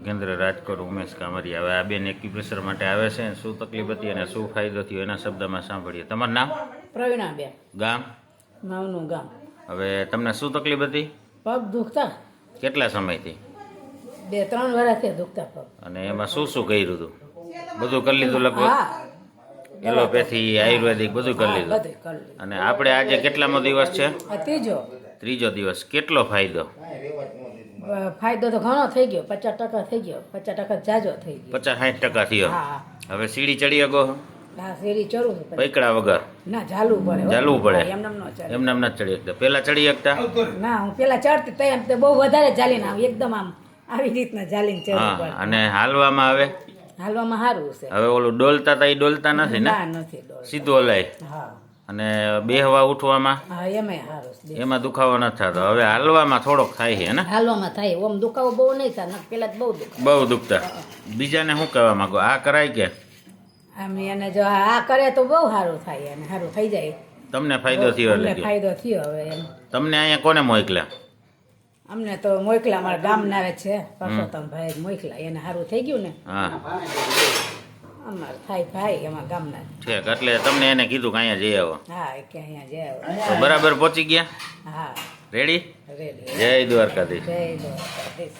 કેન્દ્ર રાજકોટ ઉમેશ કામરિયા। હવે આ બેન એક્યુપ્રેશર માટે આવે છે, શું તકલીફ હતી અને શું ફાયદો થયો એના શબ્દમાં સાંભળીએ। તમારું નામ? પ્રવીણાબેન, ગામ? માવનું ગામ। હવે તમને શું તકલીફ હતી? પગ દુખતા કેટલા સમયથી? 2-3 વર્ષથી દુખતા પગ। અને એમાં શું શું કર્યું હતું? બધું કરી લીધું લગભગ? હા, એલોપેથી, આયુર્વેદિક બધું કરી લીધું? બધું કરી લીધું। અને આપણે આજે કેટલામો દિવસ છે? આ ત્રીજો દિવસ। કેટલો ફાયદો? ફાયદો તો ઘણો થઈ ગયો, 50% થઈ ગયો, 50% જાજો થઈ ગયો, 50-60% થયો। હા હવે સીડી ચડી શકો? હા, શેરી ચડું છું પછી। પૈકડા વગર? ના, ચાલવું પડે હો। ચાલવું પડે? હા, એમનેમ ન ચાલે। એમને નથી ચડી શકતા? પેલા ચડી શકતા? ના, હું પેલા ચડતી તો એમ તો બહુ વધારે ચાલીને આવું, એકદમ આમ આવી રીતના ચાલીને ચડવું હા, પડે। અને હાલવામાં આવે? હાલવામાં સારું છે। હવે ઓલું ડોલતા તા એ ડોલતા નથી ને? ના, નથી ડોળ। સીધું હલાય? હા અને બેહવા ઉઠવામાં હા, એમાંય સારું છે। એમાં દુખાવો નથી થતો? હવે હાલવામાં થોડોક થાય છે ને? હાલવામાં થાય, ઓમ દુખાવો બહુ નહીં થાય, પેલા તો બહુ દુખાવો। બહુ દુખતા? બીજાને શું કહેવા માંગો? આ કરાય કે? આમ એને જો આ કરે તો બહુ સારું થાય, અને સારું થઈ જાય। તમને ફાયદો થયો? અમને એટલે ફાયદો થયો। હવે એમ તમને અહીંયા કોને મોકલ્યા? અમને તો મોકલા, અમારા ગામના આવે છે પરસોત્તમભાઈ મોકલા, એને સારું થઈ ગયું ને। હા, અમારે થાય ભાઈ અમારા ગામના। ઠીક, એટલે તમને એને કીધું કે અહીંયા જઈ આવો? હા, કે અહીંયા જાય। તો બરાબર પહોંચી ગયા? હા, રેડી? રેડી। જય દ્વારકાધીશ। જય દ્વારકાધીશ।